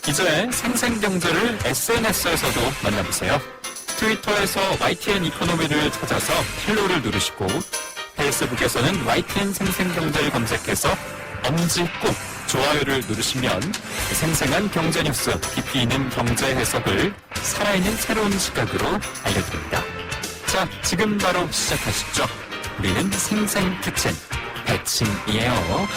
기자의 생생경제를 SNS에서도 만나보세요. 트위터에서 YTN 이코노미를 찾아서 팔로우를 누르시고 페이스북에서는 YTN 생생경제를 검색해서 엄지 꾹 좋아요를 누르시면 생생한 경제뉴스, 깊이 있는 경제 해석을 살아있는 새로운 시각으로 알려드립니다. 자, 지금 바로 시작하시죠. 우리는 생생특진 백신이에요.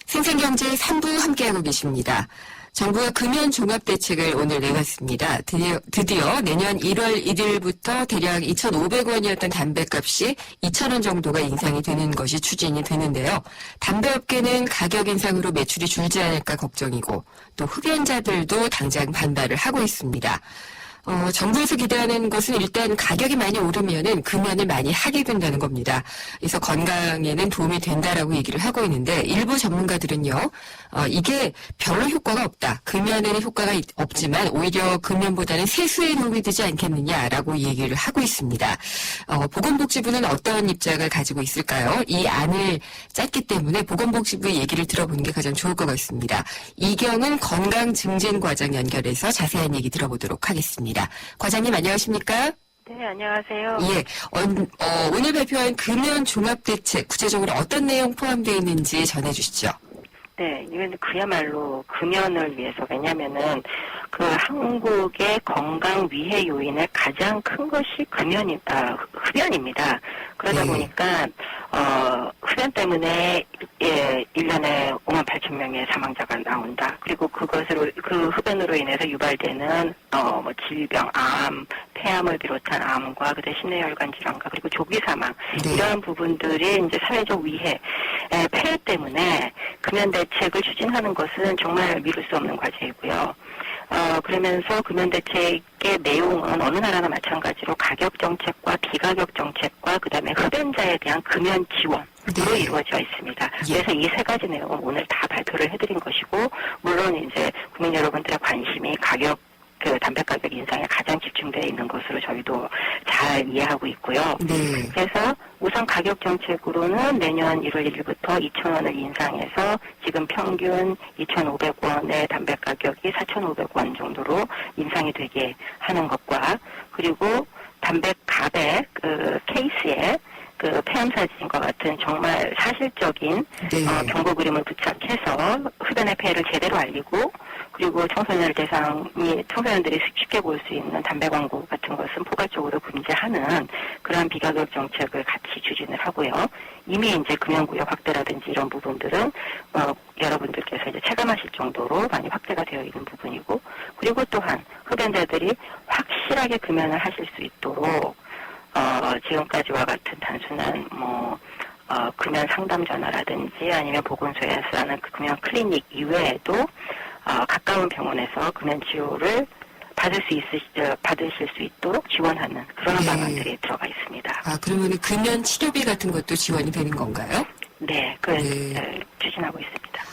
생생경제 3부 함께하고 계십니다. 정부가 금연 종합 대책을 오늘 내놨습니다. 드디어 내년 1월 1일부터 대략 2,500원이었던 담배값이 2,000원 정도가 인상이 되는 것이 추진이 되는데요. 담배업계는 가격 인상으로 매출이 줄지 않을까 걱정이고 또 흡연자들도 당장 반발을 하고 있습니다. 정부에서 기대하는 것은 일단 가격이 많이 오르면은 금연을 많이 하게 된다는 겁니다. 그래서 건강에는 도움이 된다라고 얘기를 하고 있는데 일부 전문가들은요, 이게 별로 효과가 없다. 금연에는 효과가 없지만 오히려 금연보다는 세수에 도움이 되지 않겠느냐라고 얘기를 하고 있습니다. 보건복지부는 어떤 입장을 가지고 있을까요? 이 안을 짰기 때문에 보건복지부의 얘기를 들어보는 게 가장 좋을 것 같습니다. 이경은 건강증진과장 연결해서 자세한 얘기 들어보도록 하겠습니다. 과장님 안녕하십니까? 네, 안녕하세요. 예, 오늘 발표한 금연 종합대책 구체적으로 어떤 내용 포함되어 있는지 전해주시죠. 네, 이건 그야말로 금연을 위해서, 왜냐면은 그 한국의 건강 위해 요인의 가장 큰 것이 흡연입니다. 그러다 보니까 흡연 때문에 1년에 5만 8천 명의 사망자가 나온다. 그리고 그 흡연으로 인해서 유발되는 질병, 암, 폐암을 비롯한 암과 그다음에 심뇌혈관 질환과 그리고 조기 사망, 이러한 부분들이 이제 사회적 위해, 폐해 때문에 금연 대책을 추진하는 것은 정말 미룰 수 없는 과제이고요. 그러면서 금연 대책의 내용은 어느 나라나 마찬가지로 가격 정책과 비가격 정책과 그다음에 흡연자에 대한 금연 지원으로 이루어져 있습니다. 그래서 이 세 가지 내용은 오늘 다 발표를 해드린 것이고, 물론 이제 국민 여러분들의 관심이 담배 가격 인상에 가장 집중되어 있는 것으로 저희도 잘 이해하고 있고요. 네. 그래서 우선 가격 정책으로는 내년 1월 1일부터 2,000원을 인상해서 지금 평균 2,500원의 담배 가격이 4,500원 정도로 인상이 되게 하는 것과, 그리고 담배갑의 케이스에 폐암 사진과 같은 정말 사실적인 경고 그림을 부착해서 흡연의 폐해를 제대로 알리고, 그리고 청소년들이 쉽게 볼 수 있는 담배 광고 같은 것은 포괄적으로 금지하는 그러한 비가격 정책을 같이 추진을 하고요. 이미 이제 금연구역 확대라든지 이런 부분들은 여러분들께서 이제 체감하실 정도로 많이 확대가 되어 있는 부분이고, 그리고 또한 흡연자들이 확실하게 금연을 하실 수 있도록 지금까지와 같은 단순한 금연 상담 전화라든지 아니면 보건소에서 하는 금연 클리닉 이외에도 가까운 병원에서 금연 치료를 받으실 수 있도록 지원하는 그런 방안들이 들어가 있습니다. 그러면 금연 치료비 같은 것도 지원이 되는 건가요? 네, 추진하고 있습니다.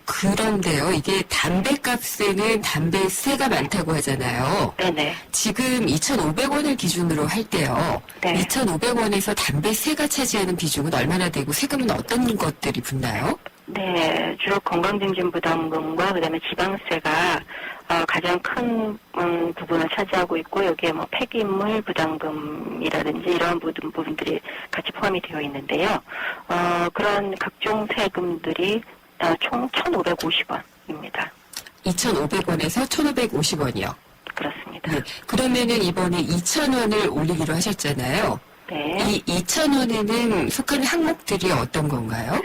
그런데요, 이게 담배값에는 담배세가 많다고 하잖아요. 네네. 지금 2,500원을 기준으로 할 때요. 네. 2,500원에서 담배세가 차지하는 비중은 얼마나 되고 세금은 어떤 것들이 붙나요? 네, 주로 건강증진부담금과 그다음에 지방세가 가장 큰 부분을 차지하고 있고, 여기에 폐기물 부담금이라든지 이러한 부분들이 같이 포함이 되어 있는데요. 그런 각종 세금들이 총 1,550원입니다. 2,500원에서 1,550원이요. 그렇습니다. 네. 그러면은 이번에 2,000원을 올리기로 하셨잖아요. 네. 이 2,000원에는 속하는 항목들이 어떤 건가요?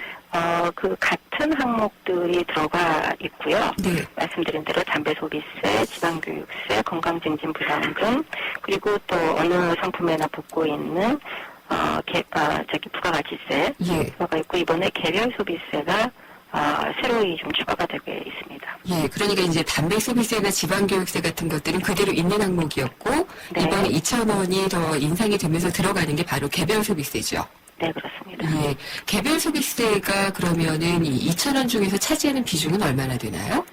같은 항목들이 들어가 있고요. 네. 말씀드린 대로 담배 소비세, 지방교육세, 건강증진부담금, 그리고 또 어느 상품에나 붙고 있는 부가가치세 들어가 있고, 이번에 개별 소비세가 새로이 좀 추가가 되게 있습니다. 예, 그러니까 이제 담배 소비세나 지방교육세 같은 것들은 그대로 있는 항목이었고, 네. 이번에 2,000원이 더 인상이 되면서 들어가는 게 바로 개별 소비세죠. 네, 그렇습니다. 예, 개별 소비세가 그러면은 이 2,000원 중에서 차지하는 비중은 얼마나 되나요?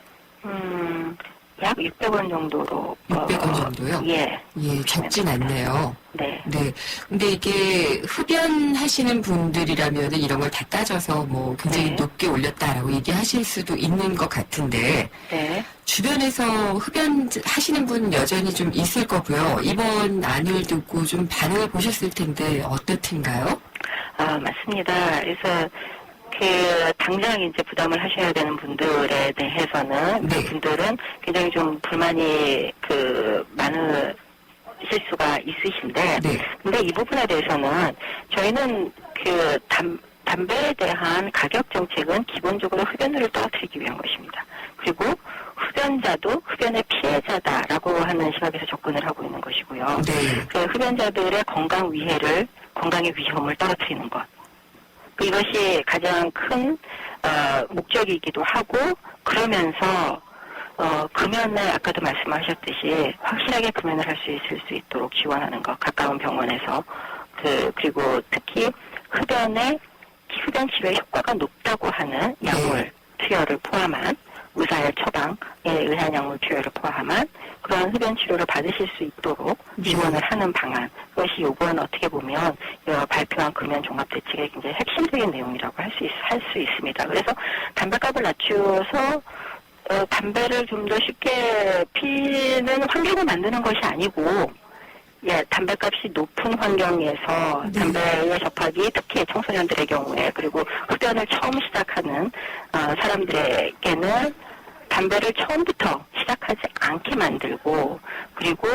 약 600원 정도로 600원 정도요? 예. 예, 적진 않네요. 네. 네. 근데 이게 흡연하시는 분들이라면 이런 걸 다 따져서 뭐 굉장히 네. 높게 올렸다라고 얘기하실 수도 있는 것 같은데 네. 주변에서 흡연하시는 분 여전히 좀 있을 거고요. 이번 안을 듣고 좀 반응을 보셨을 텐데 어떻든가요? 맞습니다. 그래서 당장 이제 부담을 하셔야 되는 분들에 대해서는 네. 그분들은 굉장히 좀 불만이 많으실 수가 있으신데, 네. 근데 이 부분에 대해서는 저희는 담배에 대한 가격 정책은 기본적으로 흡연율을 떨어뜨리기 위한 것입니다. 그리고 흡연자도 흡연의 피해자다라고 하는 시각에서 접근을 하고 있는 것이고요. 네. 그 흡연자들의 건강의 위험을 떨어뜨리는 것. 이것이 가장 큰 목적이기도 하고, 그러면서 금연을 아까도 말씀하셨듯이 확실하게 금연을 할 수 있도록 지원하는 것, 가까운 병원에서 그리고 특히 흡연 치료의 효과가 높다고 하는 약물 투여를 포함한 의사의 처방에 의한 약물 투여를 포함한 그런 흡연 치료를 받으실 수 있도록 지원을 하는 방안. 그것이 요번 어떻게 보면 발표한 금연 종합 대책의 굉장히 핵심적인 내용이라고 할 수 있습니다. 그래서 담배값을 낮추어서 담배를 좀 더 쉽게 피는 환경을 만드는 것이 아니고, 담배값이 높은 환경에서 담배에 접하기, 특히 청소년들의 경우에, 그리고 흡연을 처음 시작하는 사람들에게는 담배를 처음부터 시작하지 않게 만들고, 그리고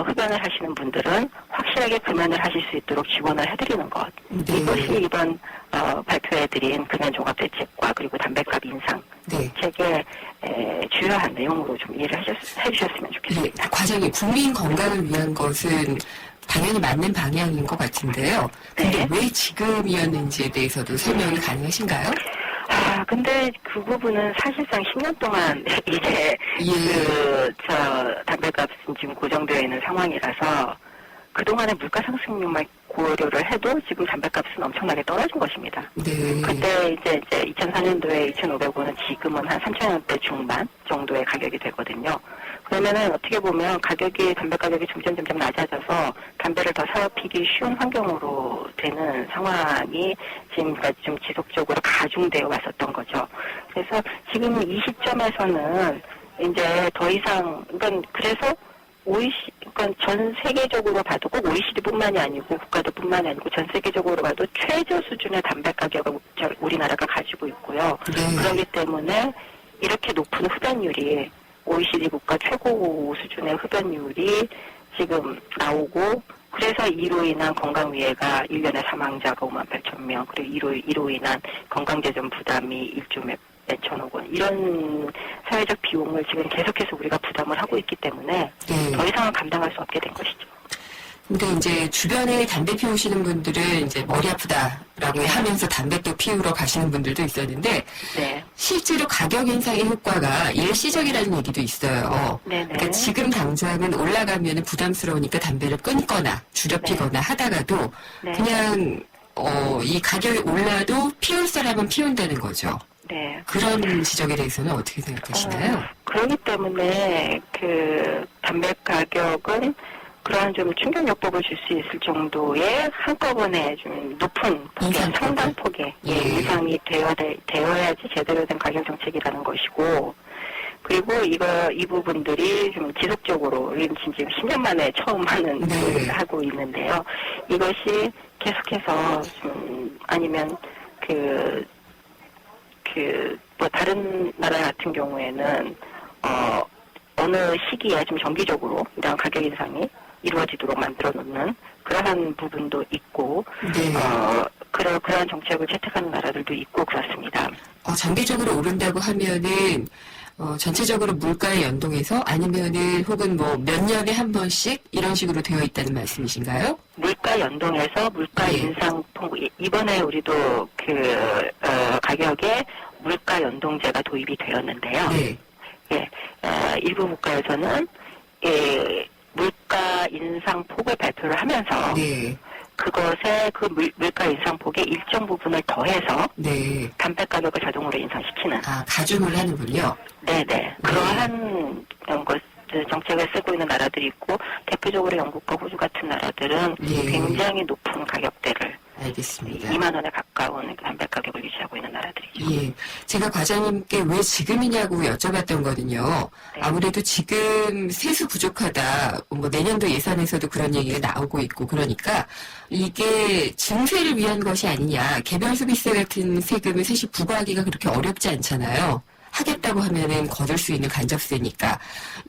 흡연을 하시는 분들은 확실하게 금연을 하실 수 있도록 지원을 해드리는 것. 네. 이것이 이번 발표해드린 금연종합대책과 그리고 담배값 인상 대책의 주요한 내용으로 좀 이해를 해주셨으면 좋겠습니다. 네, 과장님, 국민 건강을 위한 것은 당연히 맞는 방향인 것 같은데요. 근데 네. 왜 지금이었는지에 대해서도 설명이 가능하신가요? 근데 그 부분은 사실상 10년 동안 이제 담배값은 지금 고정되어 있는 상황이라서 그동안의 물가 상승률만 고려를 해도 지금 담배값은 엄청나게 떨어진 것입니다. 네. 그때 이제 2004년도에 2,500원은 지금은 한 3,000원대 중반 정도의 가격이 되거든요. 그러면은 어떻게 보면 담배 가격이 점점 낮아져서 담배를 더 사피기 쉬운 환경으로 되는 상황이 지금까지 좀 지속적으로 가중되어 왔었던 거죠. 그래서 지금 이 시점에서는 이제 더 이상, 그래서 전 세계적으로 봐도 꼭 OECD뿐만이 아니고 국가들뿐만이 아니고 전 세계적으로 봐도 최저 수준의 담배 가격을 우리나라가 가지고 있고요. 네. 그렇기 때문에 이렇게 높은 흡연율이 OECD 국가 최고 수준의 흡연율이 지금 나오고, 그래서 이로 인한 건강위해가 1년에 사망자가 58,000명, 그리고 이로 인한 건강재정 부담이 1조 몇천억 원, 이런 사회적 비용을 지금 계속해서 우리가 부담을 하고 있기 때문에 더 이상은 감당할 수 없게 된 것이죠. 근데 이제 주변에 담배 피우시는 분들은 이제 머리 아프다라고 하면서 담배 또 피우러 가시는 분들도 있었는데, 실제로 가격 인상의 효과가 일시적이라는 얘기도 있어요. 그러니까 지금 당장은 올라가면 부담스러우니까 담배를 끊거나 줄여 피거나 하다가도 그냥 이 가격이 올라도 피울 사람은 피운다는 거죠. 그런 지적에 대해서는 어떻게 생각하시나요? 그렇기 때문에 담배 가격은 그러한 좀 충격요법을 줄 수 있을 정도의 한꺼번에 좀 높은 폭의, 상당폭의 인상이 되어야지 제대로 된 가격 정책이라는 것이고, 그리고 이 부분들이 좀 지속적으로, 지금 10년 만에 처음 하고 있는데요. 이것이 계속해서 아니면 다른 나라 같은 경우에는 어느 시기에 좀 정기적으로 이런 가격 인상이 이루어지도록 만들어 놓는 그러한 부분도 있고, 그러한 정책을 채택하는 나라들도 있고 그렇습니다. 장기적으로 오른다고 하면은 전체적으로 물가에 연동해서 아니면은 혹은 뭐 몇 년에 한 번씩 이런 식으로 되어 있다는 말씀이신가요? 물가 연동해서 물가 인상 이번에 우리도 가격에 물가 연동제가 도입이 되었는데요. 일부 국가에서는 물가 인상 폭을 발표를 하면서 그 그것에 그 물가 인상폭의 일정 부분을 더해서 네. 담배 가격을 자동으로 인상시키는. 가중을 하는군요. 네네. 그러한 정책을 쓰고 있는 나라들이 있고, 대표적으로 영국과 호주 같은 나라들은 예. 굉장히 높은 가격대를, 알겠습니다. 2만 원에 가까운 담배 가격을 유지하고 있는 나라들이죠. 예. 제가 과장님께 왜 지금이냐고 여쭤봤던 거는요. 네. 아무래도 지금 세수 부족하다. 뭐 내년도 예산에서도 그런 얘기가 나오고 있고 그러니까 이게 증세를 위한 것이 아니냐. 개별 소비세 같은 세금을 사실 부과하기가 그렇게 어렵지 않잖아요. 하겠다고 하면은 거둘 수 있는 간접세니까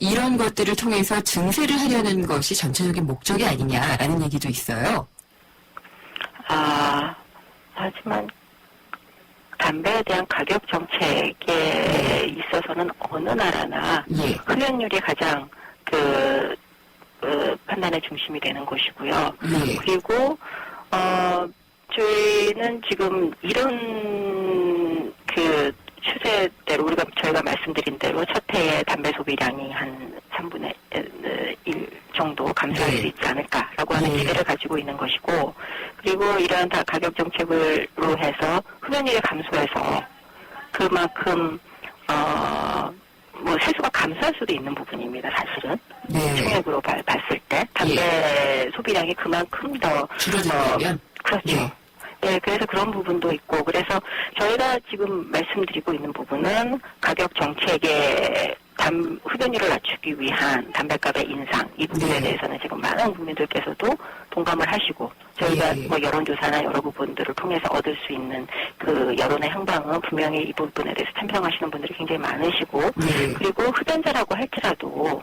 이런 것들을 통해서 증세를 하려는 것이 전체적인 목적이 아니냐라는 얘기도 있어요. 하지만 담배에 대한 가격 정책에 있어서는 어느 나라나 예. 흡연율이 가장 판단의 중심이 되는 것이고요. 예. 그리고 저희는 지금 이런 추세대로 저희가 말씀드린 대로 첫 해에 담배 소비량이 한 3분의 1 정도 감소할 네. 수 있지 않을까라고 하는 네. 기대를 가지고 있는 것이고, 그리고 이러한 다 가격 정책으로 해서 흡연율이 감소해서 그만큼 세수가 감소할 수도 있는 부분입니다. 사실은 네. 총액으로 봤을 때 담배 소비량이 그만큼 더 줄어들면 그렇죠. 네. 네, 그래서 그런 부분도 있고, 그래서 저희가 지금 말씀드리고 있는 부분은 가격 정책의 흡연율을 낮추기 위한 담배값의 인상, 이 부분에 네. 대해서는 지금 많은 국민들께서도 동감을 하시고, 저희가 예. 뭐 여론조사나 여러 부분들을 통해서 얻을 수 있는 그 여론의 향방은 분명히 이 부분에 대해서 찬평하시는 분들이 굉장히 많으시고, 네. 그리고 흡연자라고 할지라도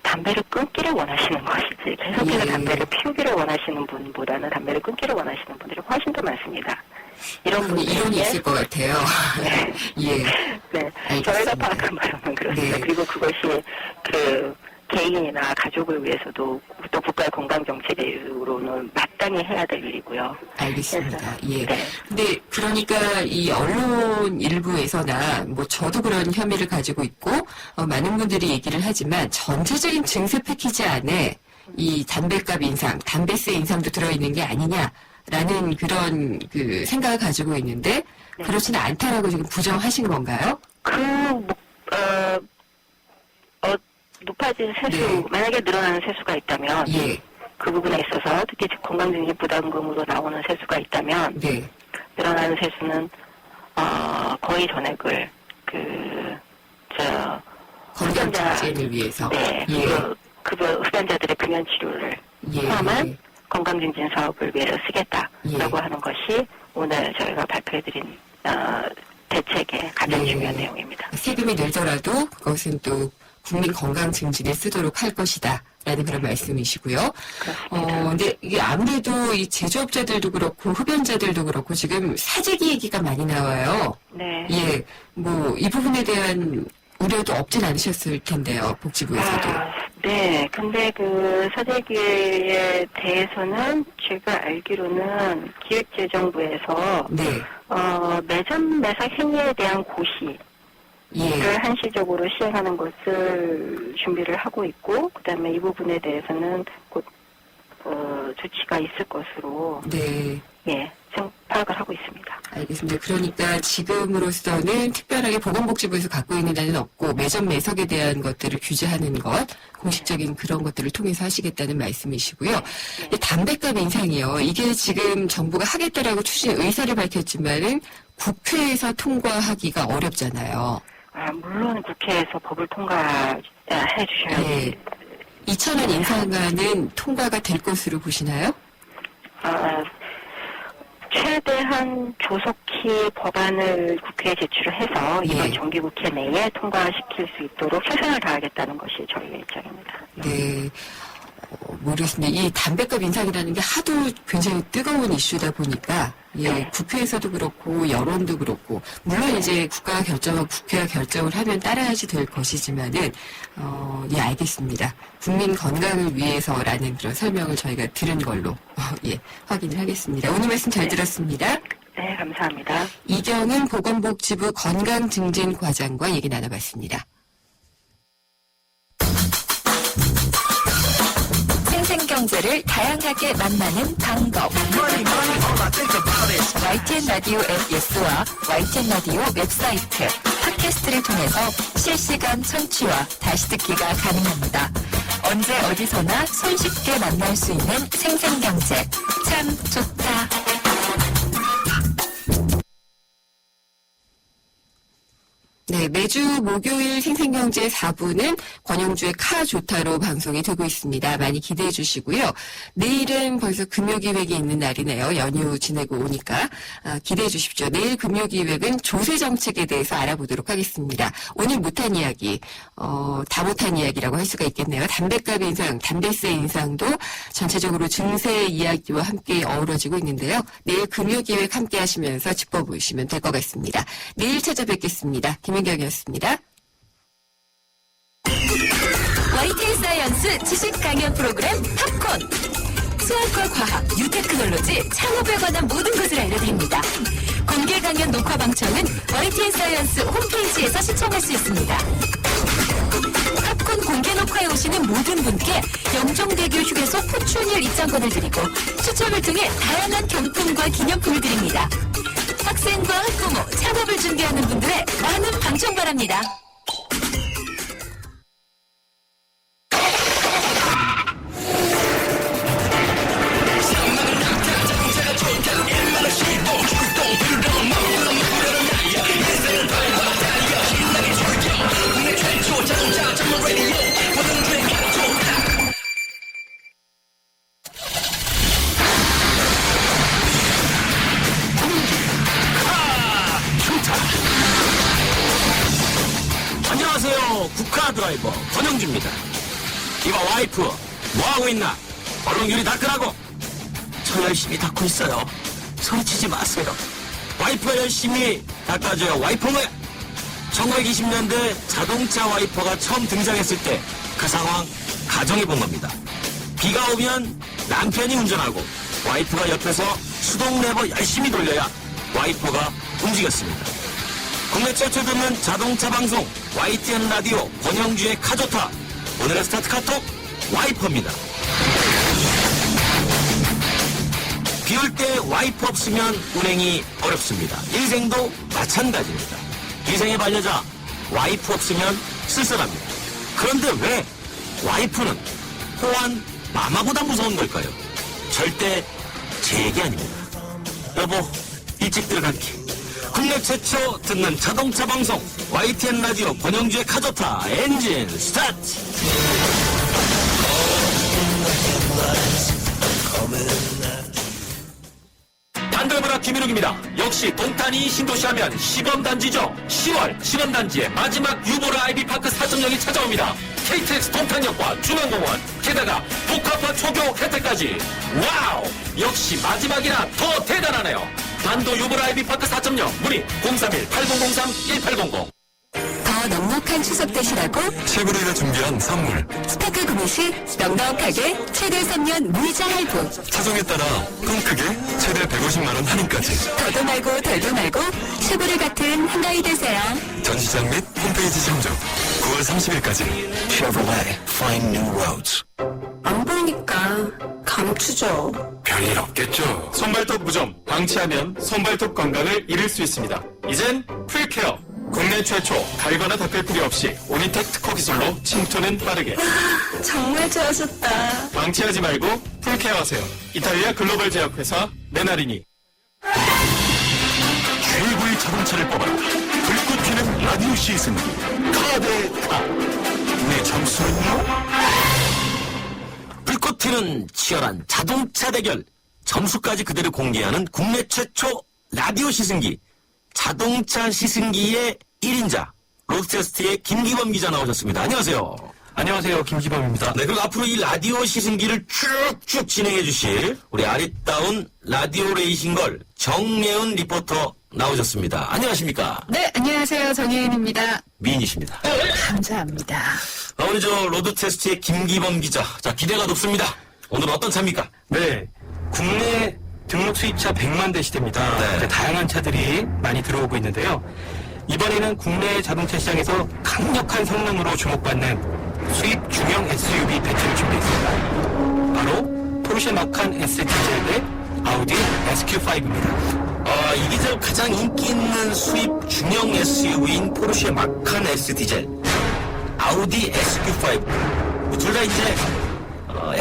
담배를 끊기를 원하시는 것이지 계속해서 예. 담배를 피우기를 원하시는 분보다는 담배를 끊기를 원하시는 분들이 훨씬 더 많습니다. 이런 그런 이론이 분들에게 있을 것 같아요. 네. 예. 네, 알겠습니다. 저희가 파악한 바로는 그렇습니다. 네. 그리고 그것이 개인이나 가족을 위해서도 또 국가의 건강 정책으로는 마땅히 해야 될 일이고요. 알겠습니다. 예. 네. 근데 그러니까 이 언론 일부에서나 뭐 저도 그런 혐의를 가지고 있고 많은 분들이 얘기를 하지만 전체적인 증세 패키지 안에 이 담배값 인상, 담배세 인상도 들어있는 게 아니냐라는 그런 생각을 가지고 있는데 네. 그렇지는 않다라고 지금 부정하신 건가요? 높아진 세수, 네. 만약에 늘어나는 세수가 있다면, 예. 그 부분에 있어서 특히 건강증진 부담금으로 나오는 세수가 있다면, 네. 늘어나는 세수는 거의 전액을 건강 증진을 위해서. 네, 예. 흡연자들의 금연 치료를 예. 포함한 건강증진 사업을 위해서 쓰겠다라고 예. 하는 것이 오늘 저희가 발표해드린 대책의 가장 예. 중요한 내용입니다. 세금이 늘더라도 그것은 또 국민 건강 증진에 쓰도록 할 것이다. 라는 그런 말씀이시고요. 그렇습니다. 근데 이게 아무래도 이 제조업자들도 그렇고 흡연자들도 그렇고 지금 사재기 얘기가 많이 나와요. 네. 예, 뭐 이 부분에 대한 우려도 없진 않으셨을 텐데요, 복지부에서도. 네. 근데 사재기에 대해서는 제가 알기로는 기획재정부에서 네, 매점 매각 행위에 대한 고시 예, 를 한시적으로 시행하는 것을 준비를 하고 있고, 그다음에 이 부분에 대해서는 곧 조치가 있을 것으로 네. 파악을 하고 있습니다. 알겠습니다. 그러니까 지금으로서는 특별하게 보건복지부에서 갖고 있는 안은 없고 매점 매석에 대한 것들을 규제하는 것, 공식적인 그런 것들을 통해서 하시겠다는 말씀이시고요. 근데 담배값 인상이요. 이게 지금 정부가 하겠다라고 추진 의사를 밝혔지만은 국회에서 통과하기가 어렵잖아요. 물론 국회에서 법을 통과해 주셔야지. 예. 2,000원 인상안은 통과가 될 것으로 보시나요? 최대한 조속히 법안을 국회에 제출을 해서 이번 예. 정기국회 내에 통과시킬 수 있도록 최선을 다하겠다는 것이 저희의 입장입니다. 네. 모르겠습니다. 이 담배값 인상이라는 게 하도 굉장히 뜨거운 이슈다 보니까, 예, 국회에서도 그렇고, 여론도 그렇고, 물론 이제 국가가 결정하고 국회가 결정을 하면 따라야지 될 것이지만은, 예, 알겠습니다. 국민 건강을 위해서라는 그런 설명을 저희가 들은 걸로, 예, 확인을 하겠습니다. 오늘 말씀 잘 들었습니다. 네, 감사합니다. 이경은 보건복지부 건강증진과장과 얘기 나눠봤습니다. 생생경 생생경제를 다양하게 만나는 방법. YTN 라디오 앱 예스와 YTN 라디오 웹사이트, 팟캐스트를 통해서 실시간 청취와 다시 듣기가 가능합니다. 언제 어디서나 손쉽게 만날 수 있는 생생경제. 참 좋다. 네, 매주 목요일 생생경제 4부는 권영주의 카 좋다로 방송이 되고 있습니다. 많이 기대해 주시고요. 내일은 벌써 금요기획이 있는 날이네요. 연휴 지내고 오니까 기대해 주십시오. 내일 금요기획은 조세정책에 대해서 알아보도록 하겠습니다. 오늘 못한 이야기, 다 못한 이야기라고 할 수가 있겠네요. 담배값 인상, 담배세 인상도 전체적으로 증세 이야기와 함께 어우러지고 있는데요. 내일 금요기획 함께 하시면서 짚어보시면 될 것 같습니다. 내일 찾아뵙겠습니다. 김은경이었습니다. YTN 사이언스 지식 강연 프로그램 팝콘. 수학과 과학, 뉴테크놀로지, 창업에 관한 모든 것을 알려드립니다. 공개 강연 녹화 방청은 YTN 사이언스 홈페이지에서 시청할 수 있습니다. 팝콘 공개 녹화에 오시는 모든 분께 영종대교 휴게소 포춘율 입장권을 드리고 추첨을 통해 다양한 경품과 기념품을 드립니다. 학생과 학부모, 창업을 준비하는 분들의 많은 방청 바랍니다. 안녕하세요. 국카 드라이버 권영주입니다. 이봐 와이프 뭐하고 있나? 얼른 유리 닦으라고. 저 열심히 닦고 있어요. 소리치지 마세요. 와이프가 열심히 닦아줘야 와이퍼가. 1920년대 자동차 와이퍼가 처음 등장했을 때 그 상황 가정해본 겁니다. 비가 오면 남편이 운전하고 와이프가 옆에서 수동 레버 열심히 돌려야 와이퍼가 움직였습니다. 국내 최초 듣는 자동차 방송 YTN 라디오 권영주의 카조타. 오늘의 스타트 카톡 와이퍼입니다. 비 올 때 와이퍼 없으면 운행이 어렵습니다. 인생도 마찬가지입니다. 인생의 반려자 와이프 없으면 쓸쓸합니다. 그런데 왜 와이프는 호환 마마보다 무서운 걸까요? 절대 제 얘기 아닙니다. 여보 일찍 들어갈게. 국내 최초 듣는 자동차 방송 YTN 라디오 권영주의 카조타 엔진 스타트. 단돌보라 김민욱입니다. 역시 동탄이 신도시하면 시범단지죠. 10월 시범단지의 마지막 유보라 아이비파크 4.0이 찾아옵니다. KTX 동탄역과 중앙공원, 게다가 복합화 초교 혜택까지. 와우! 역시 마지막이라 더 대단하네요. 반도 유보라 아이비파크 4.0 문의 031-8003-1800. 더 넉넉한 추석 되시라고 쉐보레가 준비한 선물. 스파크 구매 시 넉넉하게 최대 3년 무이자 할부. 차종에 따라 통 크게 최대 150만 원 할인까지. 더도 말고 덜도 말고 쉐보레 같은 한가위 되세요. 전시장 및 홈페이지 참조. 9월 30일까지. Chevrolet, find new roads. 안 보니까 감추죠. 별일 없겠죠. 손발톱 무좀, 방치하면 손발톱 건강을 잃을 수 있습니다. 이젠 풀케어. 국내 최초 갈거나 닦을 필요 없이 오니텍 특허 기술로 침투는 빠르게. 정말 좋아졌다. 방치하지 말고 풀케어하세요. 이탈리아 글로벌 제약회사 메나리니. 최고의 자동차를 뽑아라. 불꽃 튀는 라디오 시즌. 카데카. 내 점수는요? 불꽃 튀는 치열한 자동차 대결. 점수까지 그대로 공개하는 국내 최초 라디오 시승기. 자동차 시승기의 1인자 로드테스트의 김기범 기자 나오셨습니다. 안녕하세요. 안녕하세요. 김기범입니다. 네, 그리고 앞으로 이 라디오 시승기를 쭉쭉 진행해 주실 우리 아리따운 라디오 레이싱걸 정예은 리포터 나오셨습니다. 안녕하십니까? 네, 안녕하세요. 정혜은입니다. 미인이십니다. 감사합니다. 오늘 저 로드테스트의 김기범 기자. 자, 기대가 높습니다. 오늘은 어떤 차입니까? 네. 국내 등록 수입차 100만 대 시대입니다. 네. 다양한 차들이 많이 들어오고 있는데요. 이번에는 국내 자동차 시장에서 강력한 성능으로 주목받는 수입 중형 SUV 배틀을 준비했습니다. 바로 포르쉐 마칸 S 디젤 대 아우디 SQ5입니다. 이게 저 가장 인기 있는 수입 중형 SUV인 포르쉐 마칸 S 디젤, 아우디 SQ5. 둘 다 이제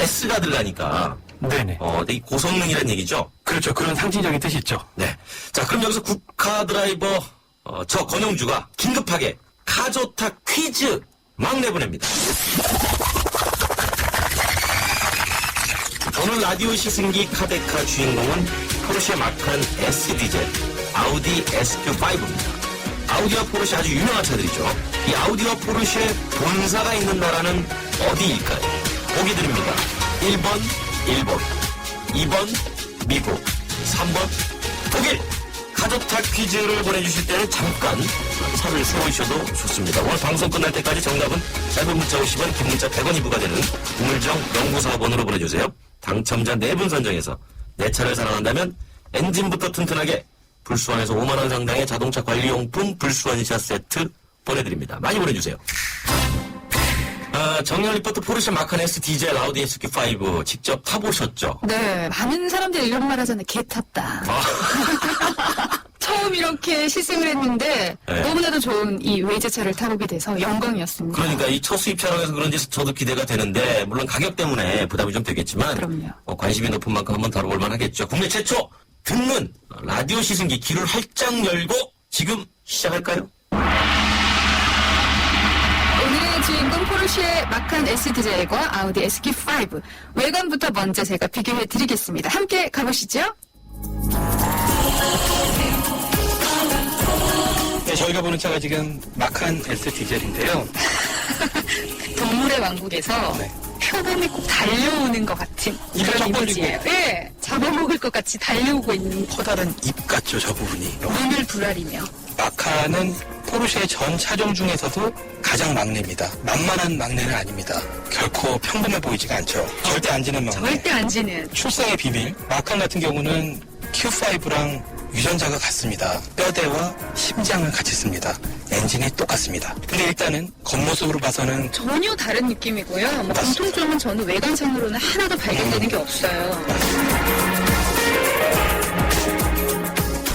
S가 들어가니까 네네. 되게 고성능이란 얘기죠. 그렇죠. 그런 상징적인 뜻이 있죠. 네. 자, 그럼 여기서 국카 드라이버 저 권영주가 긴급하게 카조타 퀴즈 막 내보냅니다. 오늘 라디오 시승기 카데카 주인공은 포르쉐 마칸 S 디젤, 아우디 SQ5입니다. 아우디와 포르쉐 아주 유명한 차들이죠. 이 아우디와 포르쉐 본사가 있는 나라는 어디일까요? 보기 드립니다. 1번 일본, 2번 미국, 3번 독일. 카조타 퀴즈를 보내주실 때는 잠깐 차를 세우셔도 좋습니다. 오늘 방송 끝날 때까지 정답은 짧은 문자 50원, 긴 문자 100원이 부과되는 우물정 0945번으로 보내주세요. 당첨자 4분 선정해서 내 차를 사랑한다면 엔진부터 튼튼하게 불수원에서 5만원 상당의 자동차 관리용품 불수원차 세트 보내드립니다. 많이 보내주세요. 정리할 리포트 포르쉐 마칸 S 디젤 아우디 SQ5 직접 타보셨죠? 네, 많은 사람들이 이런 말 하잖아요. 개 탔다. 처음 이렇게 시승을 했는데 네. 너무나도 좋은 이 외제차를 타보게 돼서 영광이었습니다. 그러니까 이 첫 수입 차량에서 그런지 저도 기대가 되는데 물론 가격 때문에 부담이 좀 되겠지만 그럼요. 관심이 높은 만큼 한번 다뤄볼 만하겠죠. 국내 최초 듣는 라디오 시승기 귀를 활짝 열고 지금 시작할까요? 오늘의 주인공 포르쉐 마칸 S 디젤과 아우디 SQ5 외관부터 먼저 제가 비교해 드리겠습니다. 함께 가보시죠. 네, 저희가 보는 차가 지금 마칸 S 디젤인데요. 동물의 왕국에서 네. 표범이 꼭 달려오는 것 같은 입을 그런 쩍 이미지예요. 예, 잡아먹을 것 같이 달려오고 있는 커다란 입 같죠, 저 부분이. 눈을 부라리며. 마카는 포르쉐 전 차종 중에서도 가장 막내입니다. 만만한 막내는 아닙니다. 결코 평범해 보이지가 않죠. 절대 안 지는 막내. 절대 안 지는. 출생의 비밀. 마칸 같은 경우는 Q5랑 유전자가 같습니다. 뼈대와 심장을 같이 씁니다. 엔진이 똑같습니다. 근데 일단은 겉모습으로 봐서는 전혀 다른 느낌이고요. 뭐 공통점은 저는 외관상으로는 하나도 발견되는 게 없어요.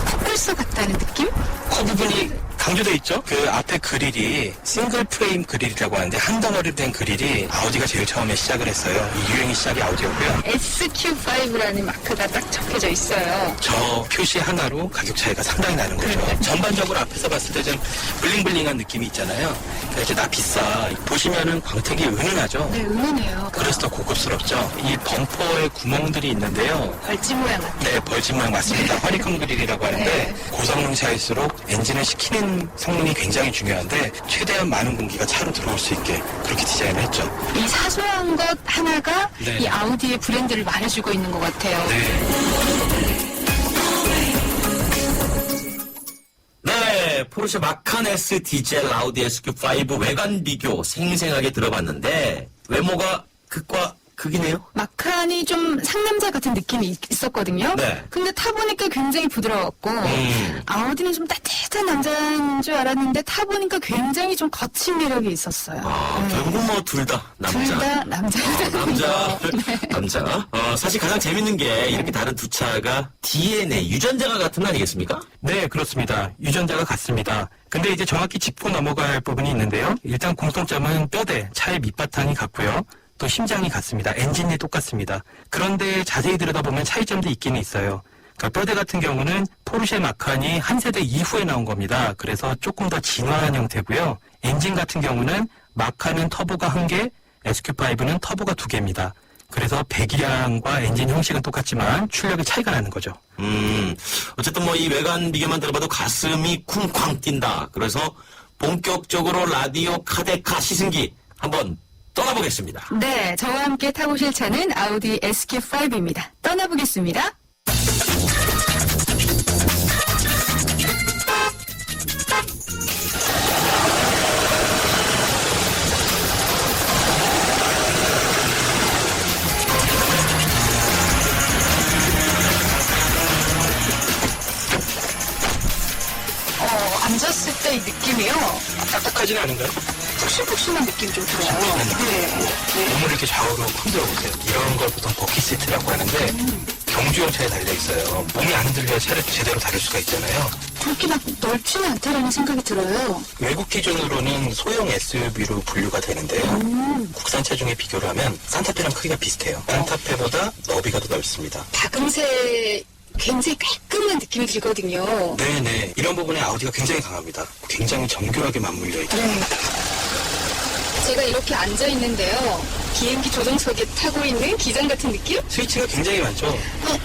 컵벌서 같다는 느낌? 코 부분이 강조돼 있죠? 그 앞에 그릴이 싱글 프레임 그릴이라고 하는데 한 덩어리로 된 그릴이 아우디가 제일 처음에 시작을 했어요. 이 유행의 시작이 아우디였고요. SQ5라는 마크가 딱 적혀져 있어요. 저 표시 하나로 가격 차이가 상당히 나는 거죠. 전반적으로 앞에서 봤을 때 좀 블링블링한 느낌이 있잖아요. 그래서 이제 나 비싸. 보시면은 광택이 은은하죠? 네, 은은해요. 그래서 더 고급스럽죠. 이 범퍼에 구멍들이 있는데요. 벌지 모양 같아요. 네, 벌집 모양 맞습니다. 허리컴 그릴이라고 하는데 네. 고성능 차일수록 엔진을 식히는 성능이 굉장히 중요한데 최대한 많은 공기가 차로 들어올 수 있게 그렇게 디자인을 했죠. 이 사소한 것 하나가 네. 이 아우디의 브랜드를 말해주고 있는 것 같아요. 네, 포르쉐 마칸 S 디젤 아우디 SQ5 외관 비교 생생하게 들어봤는데 외모가 극과 극이네요. 마칸이 좀 상남자 같은 느낌이 있었거든요. 네. 근데 타보니까 굉장히 부드러웠고 아우디는 좀 따뜻한 남자인 줄 알았는데 타보니까 굉장히 좀 거친 매력이 있었어요. 결국은 뭐 둘 다 남자. 둘 다 남자. 남자. 사실 가장 재밌는 게 이렇게 다른 두 차가 DNA, 유전자가 같은 거 아니겠습니까? 네, 그렇습니다. 유전자가 같습니다. 근데 이제 정확히 짚고 넘어갈 부분이 있는데요. 일단 공통점은 뼈대, 차의 밑바탕이 같고요. 또 심장이 같습니다. 엔진이 똑같습니다. 그런데 자세히 들여다보면 차이점도 있기는 있어요. 그러니까 뼈대 같은 경우는 포르쉐 마칸이 한 세대 이후에 나온 겁니다. 그래서 조금 더 진화한 형태고요. 엔진 같은 경우는 마칸은 터보가 1개, SQ5는 터보가 2개입니다. 그래서 배기량과 엔진 형식은 똑같지만 출력이 차이가 나는 거죠. 어쨌든 뭐 이 외관 비교만 들어봐도 가슴이 쿵쾅 뛴다. 그래서 본격적으로 라디오 카데카 시승기 한번 떠나보겠습니다. 네, 저와 함께 타보실 차는 아우디 SQ5입니다. 떠나보겠습니다. 앉았을 때 이 느낌이요. 딱딱하지는 않은가요? 푹신푹신한 느낌이 좀 들어요. 네. 몸을 이렇게 좌우로 흔들어 보세요. 이런 걸 보통 버킷 시트라고 하는데 경주용 차에 달려 있어요. 몸이 안 흔들려야 차를 제대로 다룰 수가 있잖아요. 그렇게 막 넓지는 않다라는 생각이 들어요. 외국 기준으로는 소형 SUV로 분류가 되는데요. 국산 차종에 비교를 하면 산타페랑 크기가 비슷해요. 산타페보다 너비가 더 넓습니다. 박음새 굉장히 깔끔한 느낌이 들거든요. 네네. 이런 부분에 아우디가 굉장히 강합니다. 굉장히 정교하게 맞물려 있죠. 네. 제가 이렇게 앉아 있는데요. 비행기 조종석에 타고 있는 기장 같은 느낌? 스위치가 굉장히 많죠.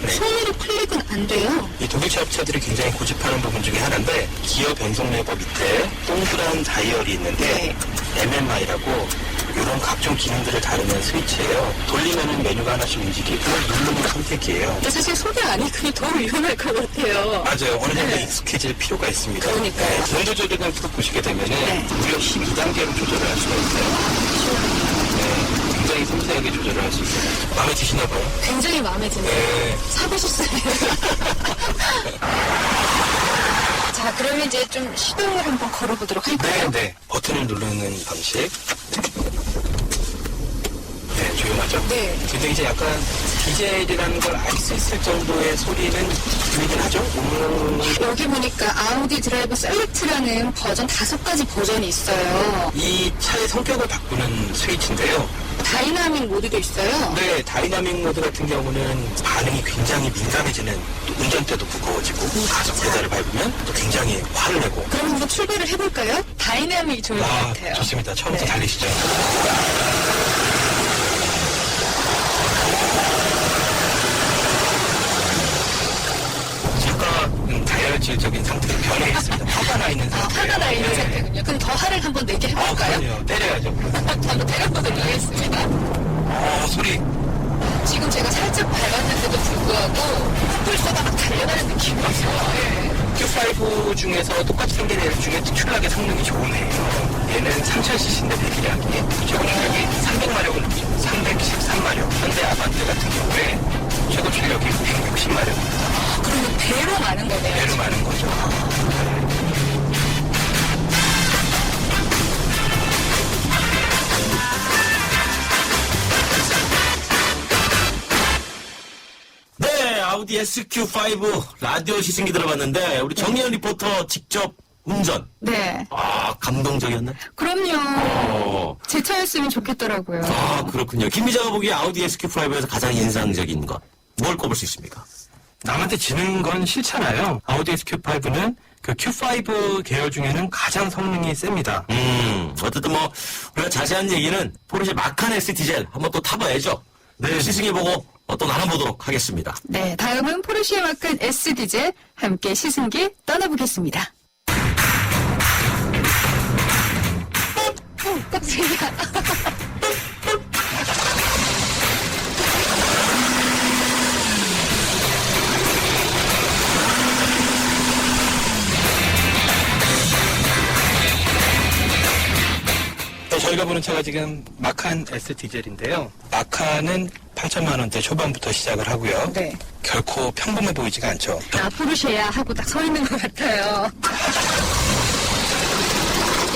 네. 손으로 클릭은 안 돼요. 이 독일차 업체들이 굉장히 고집하는 부분 중에 하나인데 기어 변속 레버 밑에 동그란 다이얼이 있는데 MMI라고 이런 각종 기능들을 다루는 스위치예요. 돌리면은 메뉴가 하나씩 움직이고 누르면 선택이에요. 근데 사실 소개 안 해보니 더 위험할 것 같아요. 맞아요. 어느 정도 네. 익숙해질 필요가 있습니다. 그러니까요. 네, 온도 조절을 보시게 되면은 네. 무려 12단계로 조절을 할 수가 있어요. 네, 굉장히 섬세하게 조절을 할 수 있어요. 마음에 드시나 봐요. 굉장히 마음에 드네요. 네. 사보셨어요. 자, 그러면 이제 좀 시동을 한번 걸어보도록 할까요? 네. 버튼을 누르는 방식. 네, 조용하죠? 네. 근데 이제 약간 디젤이라는 걸 알 수 있을 정도의 소리는 들리긴 하죠? 여기 보니까 아우디 드라이브 셀렉트라는 버전 5가지 버전이 있어요. 이 차의 성격을 바꾸는 스위치인데요. 다이나믹 모드도 있어요. 네, 다이나믹 모드 같은 경우는 반응이 굉장히 민감해지는, 또 운전대도 무거워지고 가속 페달을 밟으면 또 굉장히 화를 내고. 그럼 한번 출발을 해볼까요? 다이나믹이 좋을 것 같아요. 좋습니다. 처음부터 네. 달리시죠. 잠깐 다혈질적인 상태로 변해 있습니다. 화가 나 있는 상태예요. 화가 나 있는 네. 상태군요. 그럼 더 화를 한번 내게 해볼까요? 그럼요. 때려야죠. 한번 때려보도록 하겠습니다. 소리. 지금 제가 살짝 밟았는데도 불구하고 뿔소가 막 달려가는 느낌이었어요. 예. Q5 중에서 똑같이 생긴 애 중에 특출나게 성능이 좋은 애예요. 얘는 3000cc인데 배기량이 최고 출력이 300마력을 넘죠. 313마력. 현대 아반떼 같은 경우에 최고 출력이 160마력입니다. 그러면 배로 많은 거네요. 배로 많은 거죠. 네, 아우디 SQ5 라디오 시승기 들어봤는데 우리 정리현 리포터 직접 운전. 네. 아, 감동적이었네. 그럼요. 제 차였으면 좋겠더라고요. 아, 그렇군요. 김 기자가 보기에 아우디 SQ5에서 가장 인상적인 것. 뭘 꼽을 수 있습니까? 남한테 지는 건 싫잖아요. 아우디 SQ5는 그 Q5 계열 중에는 가장 성능이 셉니다. 어쨌든 뭐, 우리가 자세한 얘기는 포르쉐 마칸 S 디젤 한번 또 타봐야죠. 네, 시승해보고 또 나눠보도록 하겠습니다. 네, 다음은 포르쉐 마칸 S 디젤 함께 시승기 떠나보겠습니다. 깜짝이야. 네, 저희가 보는 차가 지금 마칸 S 디젤인데요. 마칸은 8천만 원대 초반부터 시작을 하고요. 네. 결코 평범해 보이지가 않죠. 아, 포르쉐야 하고 딱 서 있는 것 같아요.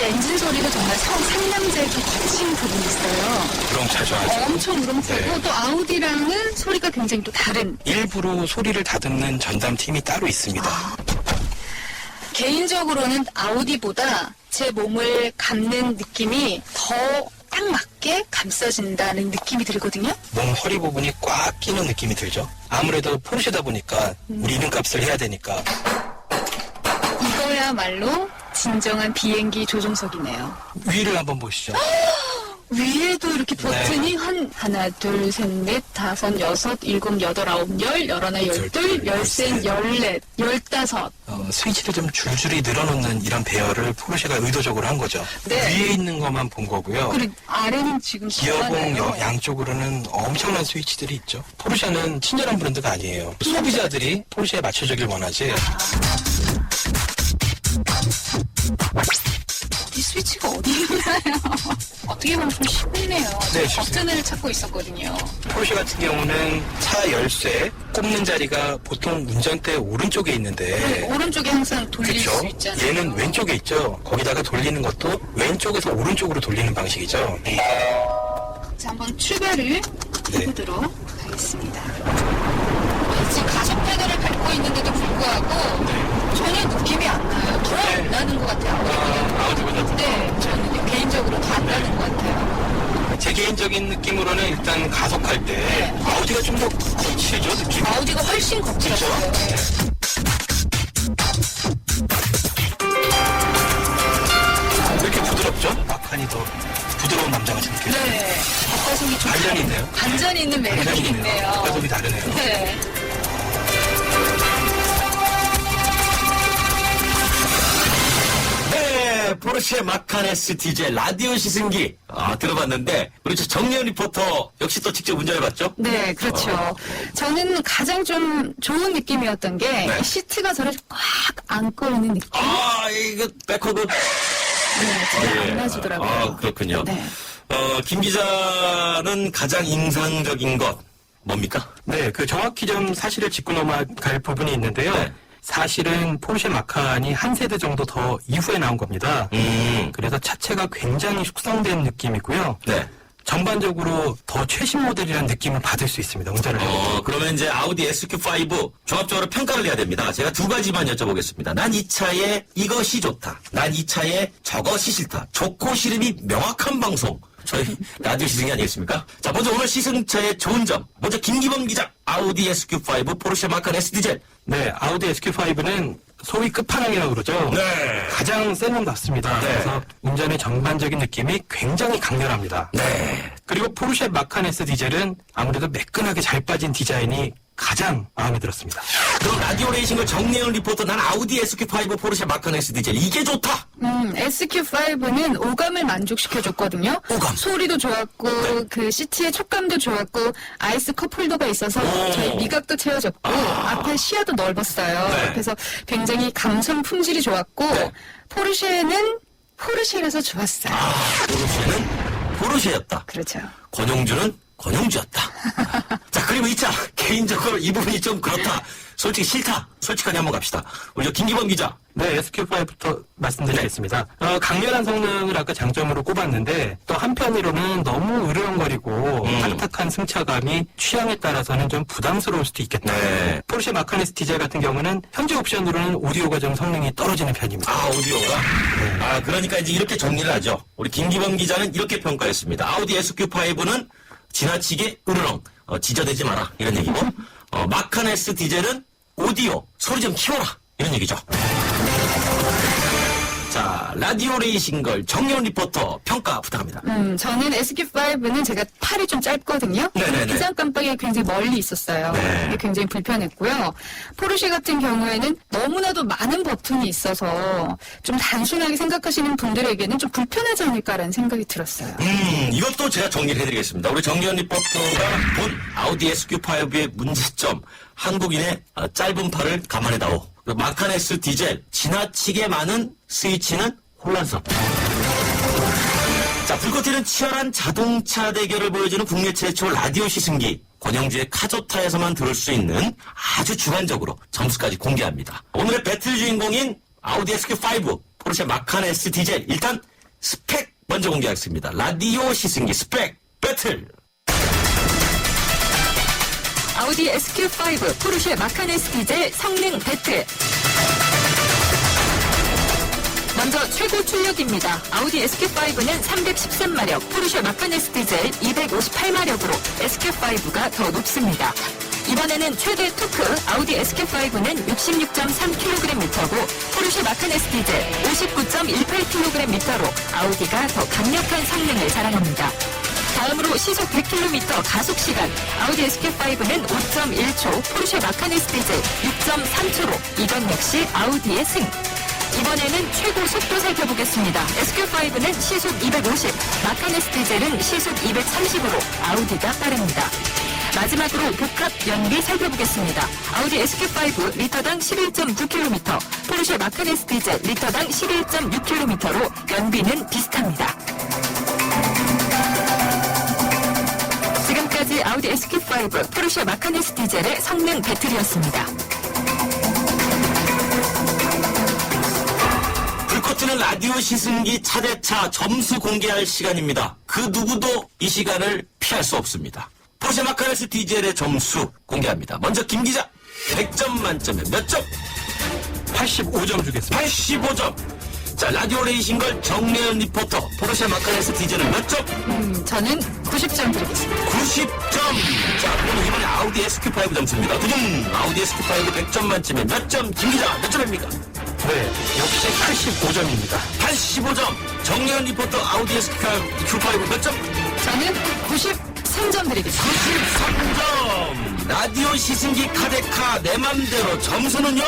엔진 소리가 정말 상남자의 좀 거친 부분이 있어요. 우렁차죠, 아주. 엄청 우렁차고 네. 또 아우디랑은 소리가 굉장히 또 다른. 일부러 소리를 다듬는 전담팀이 따로 있습니다. 개인적으로는 아우디보다 제 몸을 감는 느낌이 더 딱 맞게 감싸진다는 느낌이 들거든요. 몸 허리 부분이 꽉 끼는 느낌이 들죠. 아무래도 포르쉐다 보니까 우리 이름값을 해야 되니까. 이거야말로 진정한 비행기 조종석이네요. 위를 한번 보시죠. 위에도 이렇게 버튼이 하나, 둘, 셋, 넷, 다섯, 여섯, 일곱, 여덟, 아홉, 열, 열하나, 열둘, 열셋, 열넷, 열다섯. 스위치를 좀 줄줄이 늘어놓는 이런 배열을 포르쉐가 의도적으로 한 거죠. 네. 위에 있는 것만 본 거고요. 그리고 아래는 지금 기어봉 많아요. 양쪽으로는 엄청난 스위치들이 있죠. 포르쉐는 친절한 브랜드가 아니에요. 소비자들이 포르쉐에 맞춰주길 원하지. 이 스위치가 어디 있나요? 어떻게 보면 좀 쉽네요. 네, 저 버튼을 찾고 있었거든요. 포르쉐 같은 경우는 차 열쇠 꼽는 자리가 보통 운전대 오른쪽에 있는데 오른쪽에 항상 돌릴 그렇죠. 수 있잖아요. 얘는 왼쪽에 있죠. 거기다가 돌리는 것도 왼쪽에서 오른쪽으로 돌리는 방식이죠. 자, 한번 출발을 네. 해보도록 하겠습니다. 지금 가속 페달을 밟고 있는데도 불구하고 전혀 느낌이 안 나요. 더 안 나는 것 같아요. 아우디보다 네, 저는 개인적으로 더 안 나는 것 같아요. 제 개인적인 느낌으로는 일단 가속할 때 아우디가 좀 더 거칠죠, 느낌이. 아우디가 훨씬 거칠었어요. 왜 이렇게 부드럽죠? 마칸이 더 부드러운 남자가 느껴요. 네, 뒷가속이 좀 반전이 있네요. 반전이 있는 매력이 반전이 있네요. 뒷가속이 다르네요. 네. 네, 포르쉐 마칸 S 디젤 라디오 시승기 들어봤는데 우리 저 정리현 리포터 역시 또 직접 운전해봤죠? 네, 그렇죠. 저는 가장 좀 좋은 느낌이었던 게 네. 시트가 저를 꽉 안고 있는 느낌. 이거 백허그 네, 진짜 안 맞으더라고요. 그렇군요. 네. 김 기자는 가장 인상적인 것 뭡니까? 네, 그 정확히 좀 사실을 짚고 넘어갈 부분이 있는데요. 네. 사실은 포르쉐 마칸이 한 세대 정도 더 이후에 나온 겁니다. 그래서 차체가 굉장히 숙성된 느낌이고요. 네. 전반적으로 더 최신 모델이라는 느낌을 받을 수 있습니다. 운전을 할 때. 그러면 이제 아우디 SQ5 종합적으로 평가를 해야 됩니다. 제가 두 가지만 여쭤보겠습니다. 난 이 차에 이것이 좋다. 난 이 차에 저것이 싫다. 좋고 싫음이 명확한 방송. 저희 라디오 시승이 아니겠습니까? 자, 먼저 오늘 시승차의 좋은 점. 먼저 김기범 기자. 아우디 SQ5 포르쉐 마칸 S 디젤. 네, 아우디 SQ5는 소위 끝판왕이라고 그러죠. 네. 가장 센 놈답습니다. 네. 그래서 운전의 전반적인 느낌이 굉장히 강렬합니다. 네. 그리고 포르쉐 마칸 S 디젤은 아무래도 매끈하게 잘 빠진 디자인이 가장 마음에 들었습니다. 그럼 라디오 레이싱을 정리현 리포터 난 아우디 SQ5 포르쉐 마칸 S 디젤 이게 좋다. SQ5는 오감을 만족시켜줬거든요. 오감. 소리도 좋았고, 그 시트의 촉감도 좋았고, 아이스 컵홀더가 있어서 저희 미각도 채워졌고, 앞에 시야도 넓었어요. 네. 그래서 굉장히 감성 품질이 좋았고, 네. 포르쉐는 포르쉐라서 좋았어요. 포르쉐는 포르쉐였다. 그렇죠. 권용주는 권용주였다. 자, 그리고 이 차 개인적으로 이 부분이 좀 그렇다. 솔직히 싫다. 솔직하게 한번 갑시다. 우리 저 김기범 기자. 네, SQ5부터 말씀드리겠습니다. 강렬한 성능을 아까 장점으로 꼽았는데 또 한편으로는 너무 으르렁거리고 딱딱한 승차감이 취향에 따라서는 좀 부담스러울 수도 있겠다. 네. 포르쉐 마칸 S 디젤 같은 경우는 현재 옵션으로는 오디오가 좀 성능이 떨어지는 편입니다. 오디오가? 그러니까 이제 이렇게 정리를 하죠. 우리 김기범 기자는 이렇게 평가했습니다. 아우디 SQ5는 지나치게 으르렁, 지저대지 마라. 이런 얘기고, 마칸 S 디젤은 오디오, 소리 좀 키워라. 이런 얘기죠. 자, 라디오 레이싱걸 정리현 리포터 평가 부탁합니다. 저는 SQ5는 제가 팔이 좀 짧거든요. 네네네. 기장 깜빡이가 굉장히 멀리 있었어요. 네. 이게 굉장히 불편했고요. 포르쉐 같은 경우에는 너무나도 많은 버튼이 있어서 좀 단순하게 생각하시는 분들에게는 좀 불편하지 않을까라는 생각이 들었어요. 이것도 제가 정리를 해드리겠습니다. 우리 정리현 리포터가 본 아우디 SQ5의 문제점, 한국인의 짧은 팔을 감안해다오. 마칸 S 디젤, 지나치게 많은 스위치는 혼란스럽다. 자, 불꽃 튀는 치열한 자동차 대결을 보여주는 국내 최초 라디오 시승기. 권영주의 카조타에서만 들을 수 있는 아주 주관적으로 점수까지 공개합니다. 오늘의 배틀 주인공인 아우디 SQ5, 포르쉐 마칸 S 디젤. 일단 스펙 먼저 공개하겠습니다. 라디오 시승기 스펙 배틀. 아우디 SQ5 포르쉐 마칸 S 디젤 성능 배틀. 먼저 최고 출력입니다. 아우디 SQ5는 313마력, 포르쉐 마칸 S 디젤 258마력으로 SQ5가 더 높습니다. 이번에는 최대 토크, 아우디 SQ5는 66.3kgm고 포르쉐 마칸 S 디젤 59.18kgm로 아우디가 더 강력한 성능을 자랑합니다. 다음으로 시속 100km 가속 시간, 아우디 SQ5는 5.1초, 포르쉐 마칸 S 디젤 6.3초로 이건 역시 아우디의 승. 이번에는 최고 속도 살펴보겠습니다. SQ5는 시속 250, 마칸 S 디젤은 시속 230으로 아우디가 빠릅니다. 마지막으로 복합 연비 살펴보겠습니다. 아우디 SQ5 리터당 11.9km, 포르쉐 마칸 S 디젤 리터당 11.6km로 연비는 비슷합니다. 지금까지 아우디 SQ5, 포르쉐 마칸 S 디젤의 성능 배틀이었습니다. 불꽃 튀는 라디오 시승기 차대차 점수 공개할 시간입니다. 그 누구도 이 시간을 피할 수 없습니다. 포르쉐 마칸 S 디젤의 점수 공개합니다. 먼저 김 기자, 100점 만점에 몇 점? 85점 주겠습니다. 85점. 자, 라디오 레이싱걸 정래연 리포터, 포르쉐 마칸 S 디젤은 몇 점? 저는 90점 드리겠습니다. 90점. 자, 그럼 이번에 아우디 SQ5 점수입니다. 아우디 SQ5 100점 만점에 몇 점? 김 기자, 몇 점입니까? 네, 역시 85점입니다. 85점. 정래연 리포터, 아우디 SQ5 몇 점? 저는 93점 드리겠습니다. 93점. 라디오 시승기 카데카 내 맘대로 점수는요?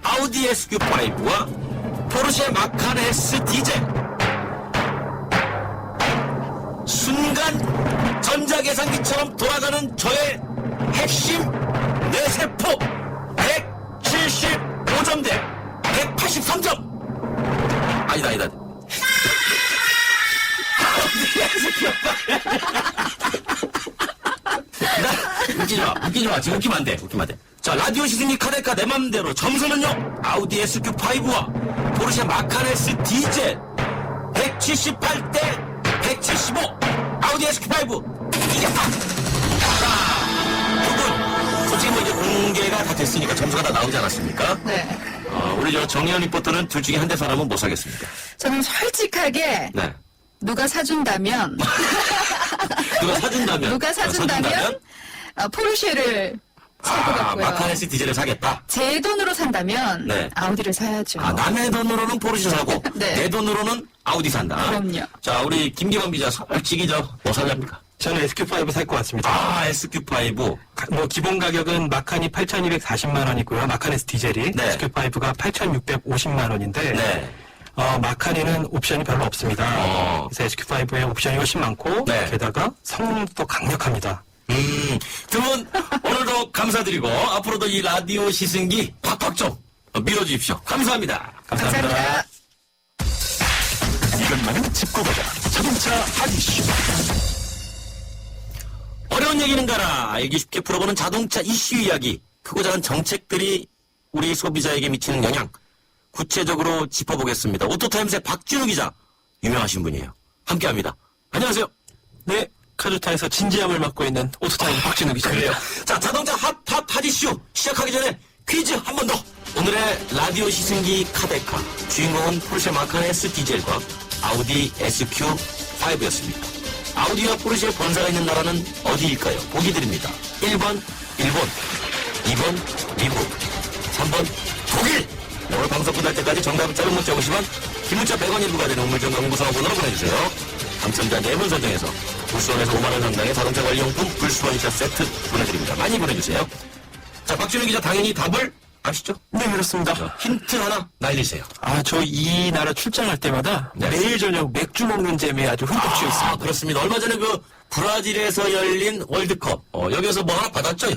아우디 SQ5와 포르쉐 마칸 S 디젤. 순간 전자계산기처럼 돌아가는 저의 핵심 뇌세포 175점 대 183점. 아니다. 웃기지 마. 지금 웃기면 안 돼. 자, 라디오 시승기 카데카 내 맘대로 점수는요? 아우디 SQ5와 포르쉐 마칸 S 디젤 178대 175. 아우디 SQ5 이겼다. 자, 솔직히 뭐 이제 공개가 다 됐으니까 점수가 다 나오지 않았습니까? 네. 우리 저 정혜연 리포터는 둘 중에 한 대 사람은 못 사겠습니다. 저는 솔직하게 네. 누가 사준다면 누가 사준다면? 포르쉐를 살 것 같고요. 마칸 S 디젤을 사겠다. 제 돈으로 산다면 네. 아우디를 사야죠. 남의 돈으로는 포르쉐 사고 네. 내 돈으로는 아우디 산다. 그럼요. 자, 우리 김기범 기자 솔직히 뭐 살랍니까? 저는 SQ5 살 것 같습니다. SQ5. 뭐 기본 가격은 마칸이 8,240만 원이고요. 마칸 S 디젤이 네. SQ5가 8,650만 원인데 네. 마칸에는 옵션이 별로 없습니다. 그래서 SQ5에 옵션이 훨씬 많고 네. 게다가 성능도 강력합니다. 두 분 오늘도 감사드리고 앞으로도 이 라디오 시승기 팍팍 좀 밀어주십시오. 감사합니다. 감사합니다. 이것만은 짚고 가자. 자동차 핫 이슈. 어려운 얘기는 가라. 알기 쉽게 풀어보는 자동차 이슈 이야기. 크고 작은 정책들이 우리 소비자에게 미치는 영향 구체적으로 짚어보겠습니다. 오토타임스의 박준우 기자, 유명하신 분이에요. 함께합니다. 안녕하세요. 네, 카주타에서 진지함을 맡고 있는 오토타임 박진우 기자입니다. 자, 자동차 핫 이슈 시작하기 전에 퀴즈 한 번 더. 오늘의 라디오 시승기 카데카 주인공은 포르쉐 마칸 S 디젤과 아우디 SQ5였습니다. 아우디와 포르쉐의 본사가 있는 나라는 어디일까요? 보기 드립니다. 1번 일본, 2번 미국, 3번 독일. 오늘 방송 끝날 때까지 정답은 짧은 문자 50원, 긴 문자 100원 일부가 되는 우물정 연구소와 번호로 보내주세요. 당첨자 4분 선정해서 불수원에서 5만원 상당의 자동차 관리용품 불수원차 세트 보내드립니다. 많이 보내주세요. 자, 박준우 기자 당연히 답을 아시죠? 네, 그렇습니다. 힌트 하나 날리세요. 저 이 나라 출장할 때마다 네. 매일 저녁 맥주 먹는 재미에 아주 흠뻑 취해 있습니다. 그렇습니다. 얼마 전에 그 브라질에서 열린 월드컵 여기서 뭐 하나 받았죠?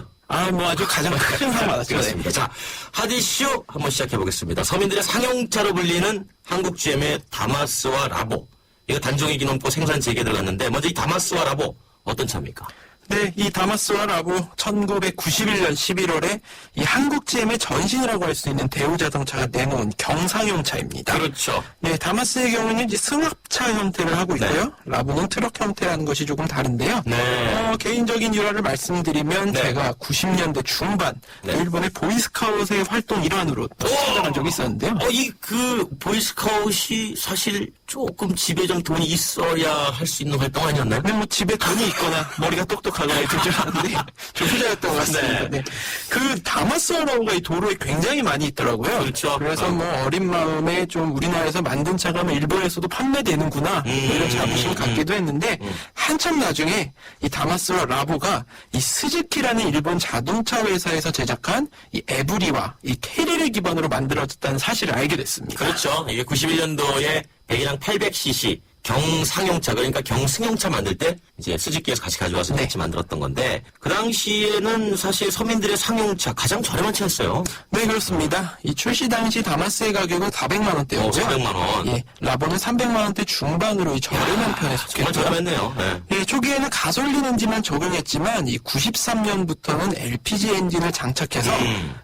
뭐 아주 가장 큰 상 받았죠. 그렇습니다. 자, 핫이슈 한번 시작해보겠습니다. 서민들의 상용차로 불리는 한국 GM의 다마스와 라보. 이거 단종이 기념포 생산 재개 들어갔는데 먼저 이 다마스와 라보 어떤 차입니까? 네, 이 다마스와 라보 1991년 11월에 이 한국 GM의 전신이라고 할 수 있는 대우 자동차가 내놓은 경상용 차입니다. 그렇죠. 네, 다마스의 경우는 이제 승합차 형태를 하고 있고요. 네. 라보는 트럭 형태라는 것이 조금 다른데요. 네. 개인적인 일화를 말씀드리면 네. 제가 90년대 중반 네. 일본의 보이스카웃의 활동 일환으로 또 찾아간 적이 있었는데요. 그 보이스카웃이 사실 조금 집에 좀 돈이 있어야 할 수 있는 활동 아니었나요? 근데 뭐 집에 돈이 있거나 머리가 똑똑하거나 이럴 줄 알았는데 좀 후자였던 것 같습니다. 네. 네. 그 다마스라고가 이 도로에 굉장히 많이 있더라고요. 그렇죠. 그래서 뭐 어린 마음에 좀 우리나라에서 만든 차가 뭐 일본에서도 판매되는구나 뭐 이런 자부심을 갖기도 했는데 한참 나중에 이 다마스와 라보가 이 스즈키라는 일본 자동차 회사에서 제작한 이 에브리와 이 캐리를 기반으로 만들어졌다는 사실을 알게 됐습니다. 그렇죠. 이게 91년도에 배기량 800cc 경상용차, 그러니까 경승용차 만들 때 이제 스즈키에서 같이 가져와서 같이 만들었던 건데, 그 당시에는 사실 서민들의 상용차 가장 저렴한 차였어요. 네, 그렇습니다. 이 출시 당시 다마스의 가격은 400만 원대였고요. 400만 원. 예, 라보는 300만 원대 중반으로 이 저렴한 편에 정말 속했고요. 저렴했네요. 네. 예, 초기에는 가솔린 엔진만 적용했지만 이 93년부터는 LPG 엔진을 장착해서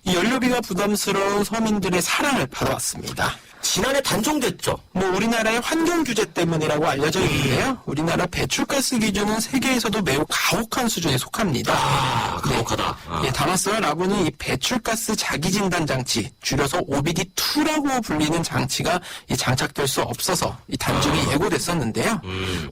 이 연료비가 부담스러운 서민들의 사랑을 받아왔습니다. 지난해 단종됐죠. 뭐 우리나라의 환경 규제 때문이라고 알려져 있는데요. 우리나라 배출가스 기준은 세계에서도 매우 가혹한 수준에 속합니다. 아, 가혹하다. 아. 예, 다마스와 라보는 이 배출가스 자기 진단 장치, 줄여서 OBD2라고 불리는 장치가 이 장착될 수 없어서 이 단종이 예고됐었는데요.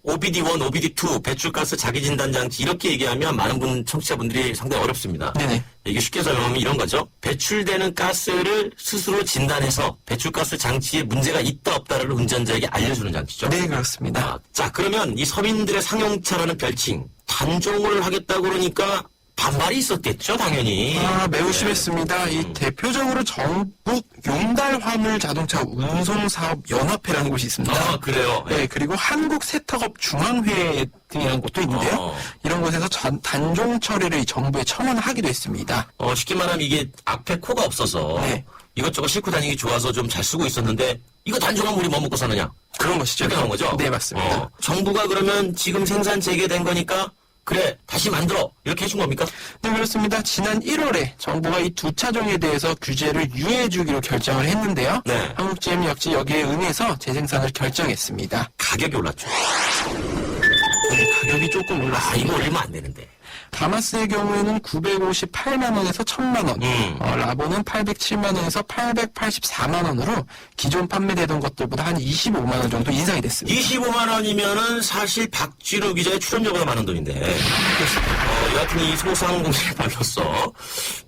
OBD1, OBD2, 배출가스 자기진단장치 이렇게 얘기하면 많은 청취자분들이 상당히 어렵습니다. 네네. 이게 쉽게 설명하면 이런 거죠. 배출되는 가스를 스스로 진단해서 배출가스 장치에 문제가 있다 없다를 운전자에게 알려주는 장치죠. 네, 그렇습니다. 아, 자, 그러면 이 서민들의 상용차라는 별칭 단종을 하겠다고 그러니까 반발이 있었겠죠, 당연히. 아, 매우 심했습니다. 이 대표적으로 전북 용달 화물 자동차 운송사업 연합회라는 곳이 있습니다. 아, 그래요? 네, 그리고 한국 세탁업 중앙회 등이라는 곳도 있는데요. 이런 곳에서 단종 처리를 이 정부에 첨언하기도 했습니다. 쉽게 말하면 이게 앞에 코가 없어서 네. 이것저것 싣고 다니기 좋아서 좀 잘 쓰고 있었는데 이거 단종하면 우리 뭐 먹고 사느냐? 그런 것이죠. 이렇게 나온 거죠? 네, 맞습니다. 정부가 그러면 지금 생산 재개된 거니까 그래 다시 만들어 이렇게 해준 겁니까? 네, 그렇습니다. 지난 1월에 정부가 이 두 차종에 대해서 규제를 유예해 주기로 결정을 했는데요. 네. 한국GM 역시 여기에 응해서 재생산을 결정했습니다. 가격이 올랐죠. 네, 가격이 조금 아, 올랐습니다. 이거 올리면 안 되는데. 다마스의 경우에는 958만 원에서 1000만 원, 라보는 807만 원에서 884만 원으로 기존 판매되던 것들보다 한 25만 원 정도 인상이 됐습니다. 25만 원이면은 사실 박진우 기자의 출연료보다 많은 돈인데. 여하튼 이 소상공인에 발렸어.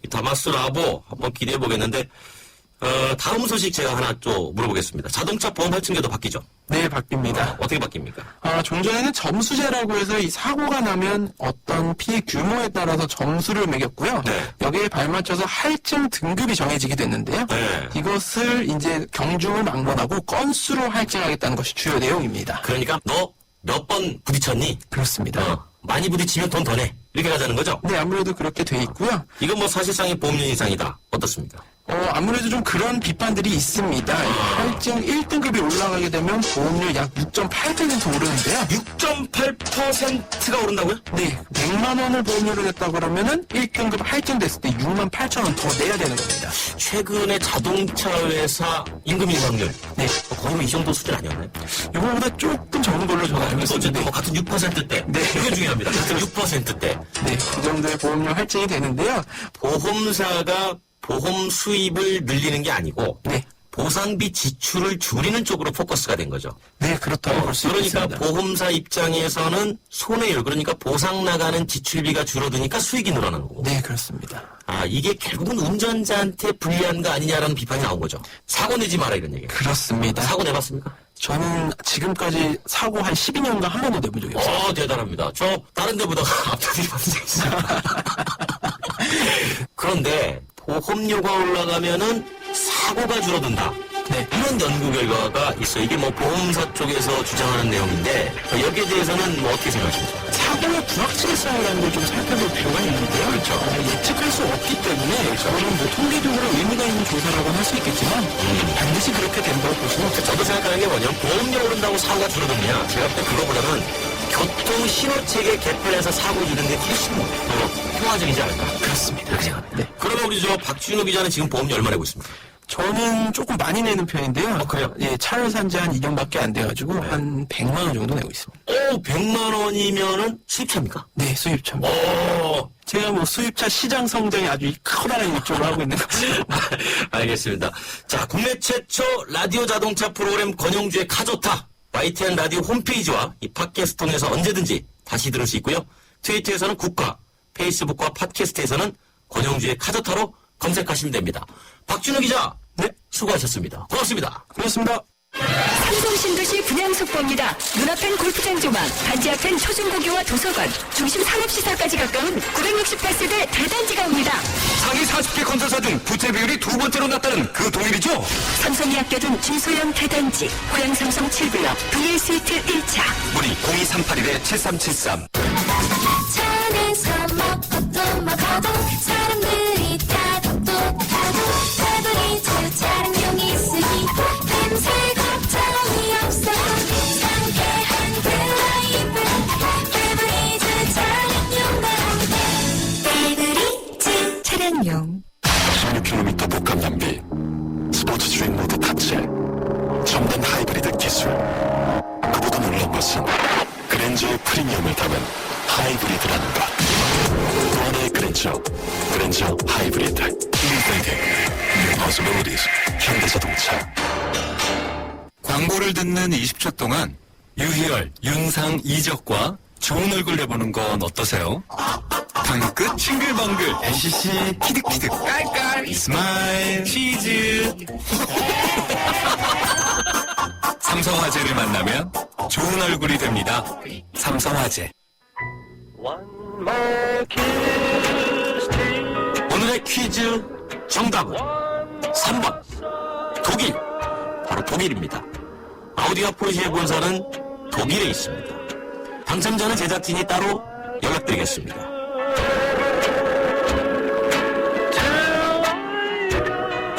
이 다마스 라보 한번 기대해 보겠는데. 다음 소식 제가 하나 또 물어보겠습니다. 자동차 보험 할증제도 바뀌죠? 네, 바뀝니다. 어떻게 바뀝니까? 종전에는 점수제라고 해서 이 사고가 나면 어떤 피해 규모에 따라서 점수를 매겼고요. 네. 여기에 발맞춰서 할증 등급이 정해지게 됐는데요. 네. 이것을 이제 경중을 막론하고 건수로 할증하겠다는 것이 주요 내용입니다. 그러니까 너 몇 번 부딪혔니? 그렇습니다. 많이 부딪히면 돈 더 내. 이렇게 가자는 거죠? 네, 아무래도 그렇게 돼 있고요. 이건 뭐 사실상의 보험료 인상이다. 어떻습니다? 아무래도 좀 그런 비판들이 있습니다. 할증 1등급이 올라가게 되면 보험료 약 6.8% 오르는데요. 6.8%가 오른다고요? 네, 100만 원을 보험료로 냈다 그러면은 1등급 할증됐을 때 6만 8천 원 더 내야 되는 겁니다. 최근에 자동차 회사 임금 인상률. 네. 거의 뭐 이 정도 수준 아니었나요? 이거보다 조금 적은 걸로 저는 알고 어쨌든 있습니다. 뭐 같은 6%대. 네. 이게 중요합니다. 같은 6%대. 네, 그 정도의 보험료 할증이 되는데요. 보험사가 보험 수입을 늘리는 게 아니고 네. 보상비 지출을 줄이는 쪽으로 포커스가 된 거죠. 네, 그렇다고 볼 수 그러니까 있습니다. 보험사 입장에서는 손해율, 그러니까 보상 나가는 지출비가 줄어드니까 수익이 늘어나는 거고. 네, 그렇습니다. 이게 결국은 운전자한테 불리한 거 아니냐라는 비판이 나온 거죠. 사고 내지 마라 이런 얘기예요. 그렇습니다. 사고 내봤습니까? 저는 지금까지 사고 한 12년간 한 번도 내본 적이 없어요. 대단합니다. 저 다른 데보다가 앞자리 받은 적 있어요. 그런데 보험료가 올라가면은 사고가 줄어든다. 네. 이런 연구 결과가 있어요. 이게 뭐 보험사 쪽에서 주장하는 내용인데 여기에 대해서는 뭐 어떻게 생각하십니까? 사고의 불확실성이라는 걸 좀 살펴볼 필요가 있는데요. 그렇죠. 예측할 수 없기 때문에 저는 뭐 통계적으로 의미가 있는 조사라고는 할 수 있겠지만 반드시 그렇게 된다고 볼 수는 없죠. 저도 생각하는 게 뭐냐면 보험료 오른다고 사고가 줄어드느냐. 제가 볼 때 그거보다는 교통 신호체계 개편해서 사고 줄이는 게 훨씬 더 효과적이지 않을까. 그렇습니다. 그렇게 생각합니다. 네. 그러면 우리 저 박준호 기자는 지금 보험료 얼마 내고 있습니까? 저는 조금 많이 내는 편인데요. 그래요? 예, 차를 산 지 한 2년밖에 안 돼가지고 한 100만 원 정도 내고 있습니다. 100만 원이면은 수입차입니까? 네, 수입차입니다. 제가 뭐 수입차 시장 성장이 아주 커다란 일조를 하고 있는 거죠. 알겠습니다. 자, 국내 최초 라디오 자동차 프로그램 권영주의 카좋다. YTN 라디오 홈페이지와 이 팟캐스트 통해서 언제든지 다시 들을 수 있고요. 트위터에서는 국화, 페이스북과 팟캐스트에서는 권영주의 카좋다로 검색하시면 됩니다. 박준호 기자, 네, 수고하셨습니다. 고맙습니다. 고맙습니다. 삼성 신도시 분양 속보입니다. 눈앞엔 골프장 조망, 단지 앞엔 초중고교와 도서관, 중심 산업시설까지 가까운 968세대 대단지가 옵니다. 상위 40개 컨텐츠 3사 중 부채 비율이 두 번째로 낮다는 그 동일이죠? 삼성이 아껴둔 중소형 대단지 고양 삼성 7블럭 동일 스위트 1차. 문의 02381-7373. 차 안에서 먹고 또 먹어도 사람들이 다 똑똑하고 페브리즈 차량용이 있으니 냄새 걱정이 없어. 상쾌한 드라이브 페브리즈 차량용과 함께 페브리즈 차량용. 16km 복합 장비, 스포츠 주행 모드 탑재, 첨단 하이브리드 기술. 그보다 놀라운 것은 그랜저의 프리미엄을 담은 하이브리드라는 것. 또 하나의 그랜저 하이브리드. New possibilities. 현대자동차. 광고를 듣는 20초 동안 유희열, 윤상, 이적과 좋은 얼굴 내보는 건 어떠세요? 방긋 싱글벙글 NCC 키득키득 깔깔 스마일 치즈. 삼성화재를 만나면 좋은 얼굴이 됩니다. 삼성화재. 오늘의 퀴즈 정답은 3번 독일. 바로 독일입니다. 아우디와 포르쉐의 본사는 독일에 있습니다. 당첨자는 제작진이 따로 연락드리겠습니다.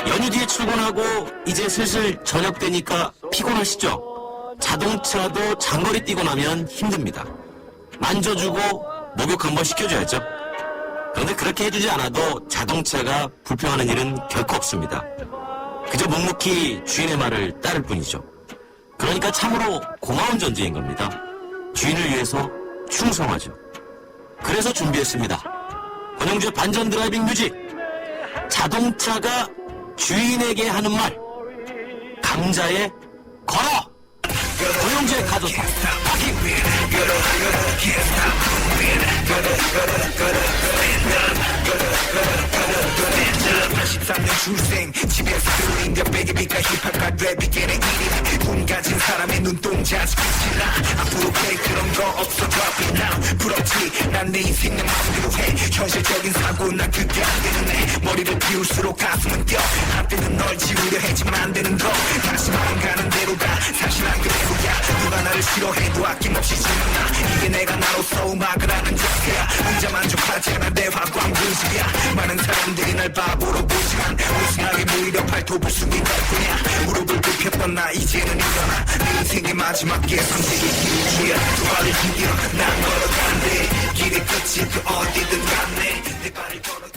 연휴 뒤에 출근하고 이제 슬슬 저녁 되니까 피곤하시죠? 자동차도 장거리 뛰고 나면 힘듭니다. 만져주고 목욕 한번 시켜줘야죠. 그런데 그렇게 해주지 않아도 자동차가 불평하는 일은 결코 없습니다. 그저 묵묵히 주인의 말을 따를 뿐이죠. 그러니까 참으로 고마운 존재인 겁니다. 주인을 위해서 충성하죠. 그래서 준비했습니다. 권영주의 반전 드라이빙 뮤직. 자동차가 주인에게 하는 말. 강자의 걸어. 권영주의 가조사. 13년 출생 집에서 들린 벽배기비가 힙합과 랩이 걔네 1위 돈 가진 사람의 눈동자 스피치라 앞으로 돼 그런 거 없어 drop it now 부럽지 난 내 인생 내 마음대로 해 현실적인 사고 난 그게 안 되는 애 머리를 비울수록 가슴은 뛰어 한때는 널 지우려 했지만 안 되는 거 다시 마음 가는 대로 가 사실 안 그대로야 누가 나를 싫어해도 아낌없이 지는나 이게 내가 나로서 음악을 하는 자세야 혼자 만족하지 않아 내 화광 분식이야 많은 사람들이 날 바보로 보지만 우승하게 무리려 발톱을 숨긴 걸 뿐이야 무릎을 굽혔던 나 이제는 일어나 내 인생의 마지막 예선제의 길이야 두 발을 힘겨 난 걸어간대 길의 끝이 그 어디든 갔네 내 발을 걸어